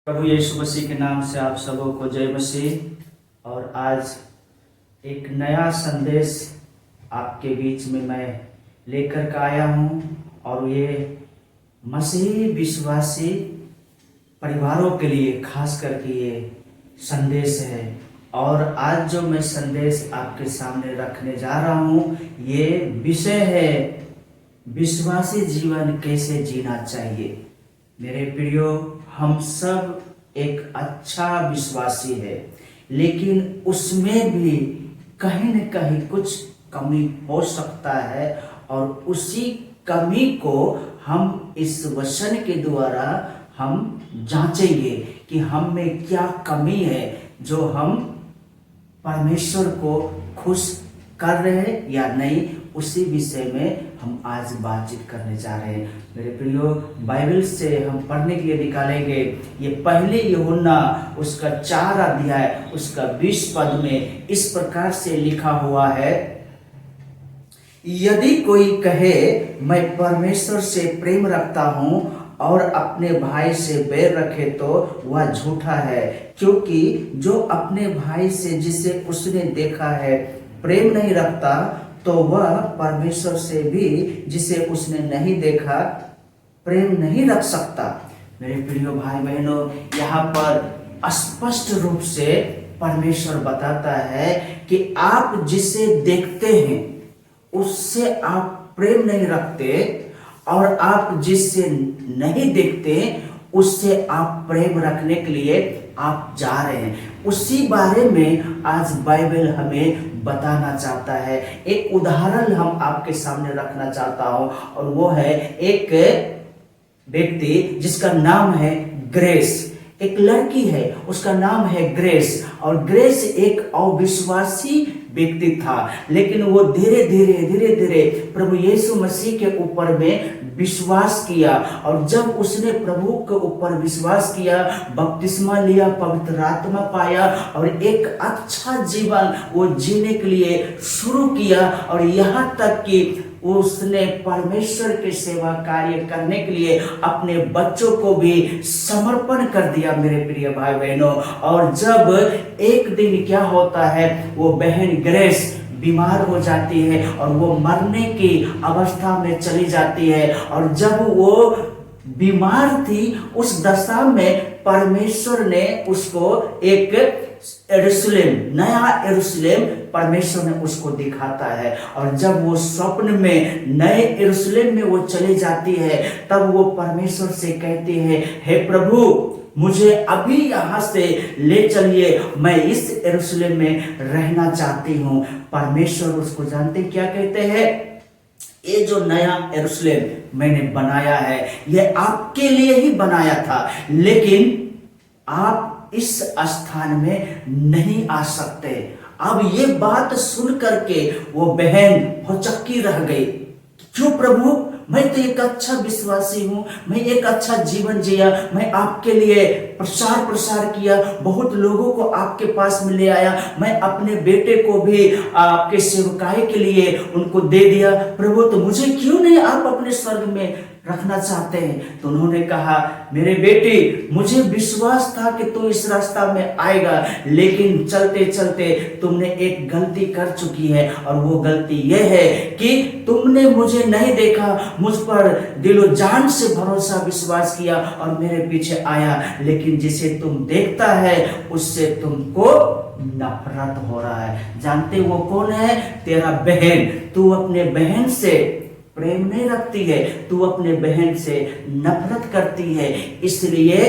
प्रभु यीशु मसीह के नाम से आप सबों को जय मसीह। और आज एक नया संदेश आपके बीच में मैं लेकर के आया हूँ और ये मसीही विश्वासी परिवारों के लिए खास करके ये संदेश है। और आज जो मैं संदेश आपके सामने रखने जा रहा हूँ ये विषय है विश्वासी जीवन कैसे जीना चाहिए। मेरे प्रियो, हम सब एक अच्छा विश्वासी है, लेकिन उसमें भी कहीं न कहीं कुछ कमी हो सकता है और उसी कमी को हम इस वचन के द्वारा हम जांचेंगे कि हम में क्या कमी है जो हम परमेश्वर को खुश कर रहे हैं या नहीं। उसी विषय में हम आज बातचीत करने जा रहे हैं। मेरे प्रियो, बाइबल से हम पढ़ने के लिए निकालेंगे ये पहले यूहन्ना उसका 4 अध्याय उसका 20 पद में इस प्रकार से लिखा हुआ है, यदि कोई कहे मैं परमेश्वर से प्रेम रखता हूं और अपने भाई से बैर रखे तो वह झूठा है, क्योंकि जो अपने भाई से जिसे उसने देखा है प्रेम नहीं रखता तो वह परमेश्वर से भी जिसे उसने नहीं देखा प्रेम नहीं रख सकता। मेरे प्रिय भाई बहनों, यहाँ पर स्पष्ट रूप से परमेश्वर बताता है कि आप जिसे देखते हैं उससे आप प्रेम नहीं रखते और आप जिससे नहीं देखते उससे आप प्रेम रखने के लिए आप जा रहे हैं। उसी बारे में आज बाइबल हमें बताना चाहता है। एक उदाहरण हम आपके सामने रखना चाहता हूं और वो है एक व्यक्ति जिसका नाम है ग्रेस। एक लड़की है, उसका नाम है ग्रेस, और ग्रेस एक अविश्वासी व्यक्ति था, लेकिन वो धीरे धीरे प्रभु यीशु मसीह के ऊपर में विश्वास किया। और जब उसने प्रभु के ऊपर विश्वास किया, बपतिस्मा लिया, पवित्र आत्मा पाया और एक अच्छा जीवन वो जीने के लिए शुरू किया। और यहाँ तक कि उसने परमेश्वर के सेवा कार्य करने के लिए अपने बच्चों को भी समर्पण कर दिया। मेरे प्रिय भाई बहनों, और जब एक दिन क्या होता है, वो बहन ग्रेस बीमार हो जाती है और वो मरने की अवस्था में चली जाती है। और जब वो बीमार थी उस दशा में परमेश्वर ने उसको एक यरूशलेम, नया यरूशलेम परमेश्वर ने उसको दिखाता है। और जब वो स्वप्न में नए यरूशलेम में वो चली जाती है तब वो परमेश्वर से कहती है, हे प्रभु मुझे अभी यहाँ से ले चलिए, मैं इस यरूशलेम में रहना चाहती हूँ। परमेश्वर उसको जानते क्या कहते हैं, ये जो नया यरूशलेम मैंने बनाया है ये आपके लिए ही बनाया था, लेकिन आप इस स्थान में नहीं आ सकते। अब ये बात सुन करके वो बहन भौचक्की रह गई। क्यों प्रभु, मैं तो एक अच्छा विश्वासी हूँ, मैं एक अच्छा जीवन जिया, मैं आपके लिए प्रसार किया, बहुत लोगों को आपके पास में ले आया, मैं अपने बेटे को भी आपके सेवकाई के लिए उनको दे दिया। प्रभु तो मुझे क्यों नहीं आप अपने स्वर्ग में रखना चाहते हैं? तो उन्होंने कहा, मेरे बेटे मुझे विश्वास था कि तू इस रास्ता में आएगा, लेकिन चलते चलते तुमने एक गलती कर चुकी है। और वो गलती यह है कि तुमने मुझे नहीं देखा, मुझ पर दिलो जान से भरोसा विश्वास किया और मेरे पीछे आया, लेकिन जिसे तुम देखता है उससे तुमको नफरत हो रहा है। जानते वो कौन है? तेरा बहन। तू अपने बहन से प्रेम नहीं रखती है, तू अपने बहन से नफरत करती है, इसलिए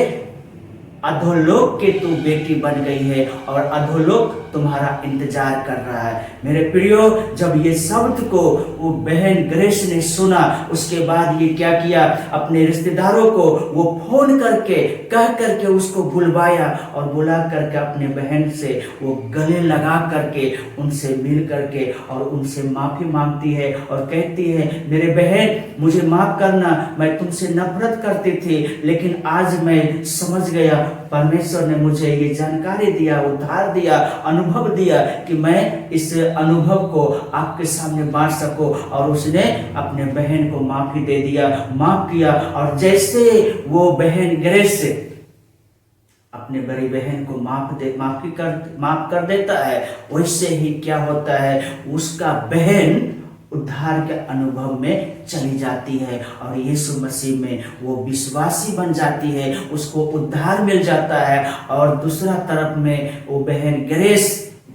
अधोलोक के तू बेटी बन गई है और अधोलोक तुम्हारा इंतजार कर रहा है। मेरे प्रियो, जब ये शब्द को वो बहन ग्रेस ने सुना, उसके बाद ये क्या किया, अपने रिश्तेदारों को वो फोन करके कह करके उसको बुलवाया और बुला करके अपने बहन से वो गले लगा करके उनसे मिल करके और उनसे माफी मांगती है और कहती है, मेरे बहन मुझे माफ करना, मैं तुमसे नफरत करती थी, लेकिन आज मैं समझ गया, परमेश्वर ने मुझे ये जानकारी दिया, उद्धार दिया, अनुभव दिया कि मैं इस अनुभव को आपके सामने बांट सकूं। और उसने अपने बहन को माफी दे दिया, माफ किया। और जैसे वो बहन ग्रेस अपने बड़ी बहन को माफ कर देता है, वैसे ही क्या होता है, उसका बहन उद्धार के अनुभव में चली जाती है और यीशु मसीह में वो विश्वासी बन जाती है, उसको उद्धार मिल जाता है। और दूसरा तरफ में वो बहन ग्रेस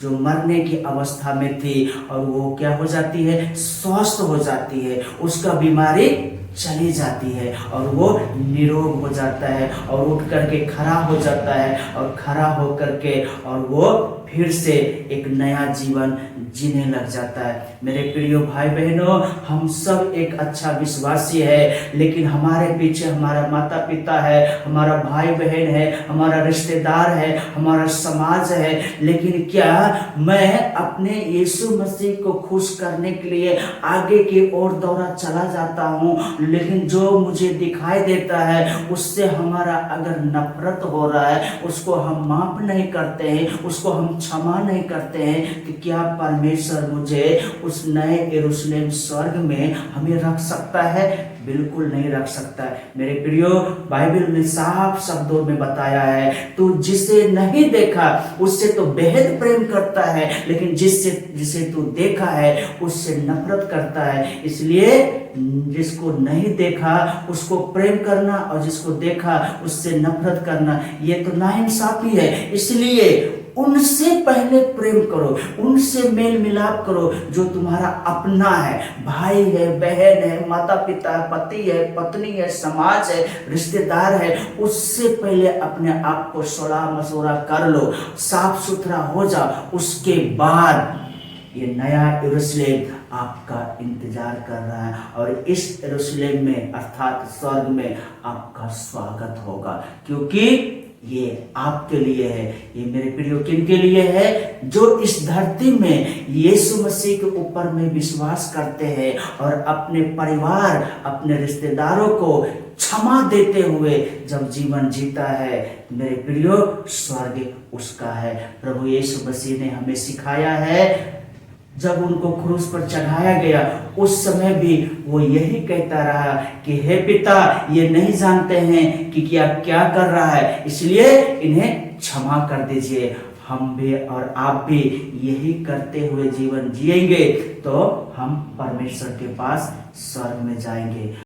जो मरने की अवस्था में थी और वो क्या हो जाती है, स्वस्थ हो जाती है, उसका बीमारी चली जाती है और वो निरोग हो जाता है और उठ करके खड़ा हो जाता है और खड़ा हो करके और वो फिर से एक नया जीवन जीने लग जाता है। मेरे प्रिय भाई बहनों, हम सब एक अच्छा विश्वासी है, लेकिन हमारे पीछे हमारा माता पिता है, हमारा भाई बहन है, हमारा रिश्तेदार है, हमारा समाज है। लेकिन क्या मैं अपने यीशु मसीह को खुश करने के लिए आगे की ओर दौड़ा चला जाता हूँ, लेकिन जो मुझे दिखाई देता है उससे हमारा अगर नफरत हो रहा है, उसको हम माफ नहीं करते हैं, उसको हम क्षमा नहीं करते हैं, कि क्या परमेश्वर मुझे उस नए यरूशलेम स्वर्ग में हमें रख सकता है? बिल्कुल नहीं रख सकता है। मेरे प्रियो, बाइबल ने साफ शब्दों में बताया है, तू जिसे नहीं देखा उससे तो बेहद प्रेम करता है, लेकिन जिसे तू देखा है उससे नफरत करता है। इसलिए जिसको नहीं देखा उसको प्रेम करना और जिसको देखा उससे नफरत करना, ये तो नाइंसाफी है। इसलिए उनसे पहले प्रेम करो, उनसे मेल मिलाप करो जो तुम्हारा अपना है, भाई है, बहन है, माता पिता है, पति है, पत्नी है, समाज है, रिश्तेदार है। उससे पहले अपने आप को सलाह मशवरा कर लो, साफ सुथरा हो जाओ, उसके बाद ये नया यरूशलेम आपका इंतजार कर रहा है और इस यरूशलेम में अर्थात स्वर्ग में आपका स्वागत होगा, क्योंकि ये आपके लिए है। ये मेरे प्रियो किन के लिए है? जो इस धरती में यीशु मसीह के ऊपर में विश्वास करते हैं और अपने परिवार, अपने रिश्तेदारों को क्षमा देते हुए जब जीवन जीता है, मेरे प्रियो स्वर्ग उसका है। प्रभु यीशु मसीह ने हमें सिखाया है, जब उनको क्रूस पर चढ़ाया गया उस समय भी वो यही कहता रहा कि हे पिता, ये नहीं जानते हैं कि क्या क्या कर रहा है, इसलिए इन्हें क्षमा कर दीजिए। हम भी और आप भी यही करते हुए जीवन जिएंगे तो हम परमेश्वर के पास स्वर्ग में जाएंगे।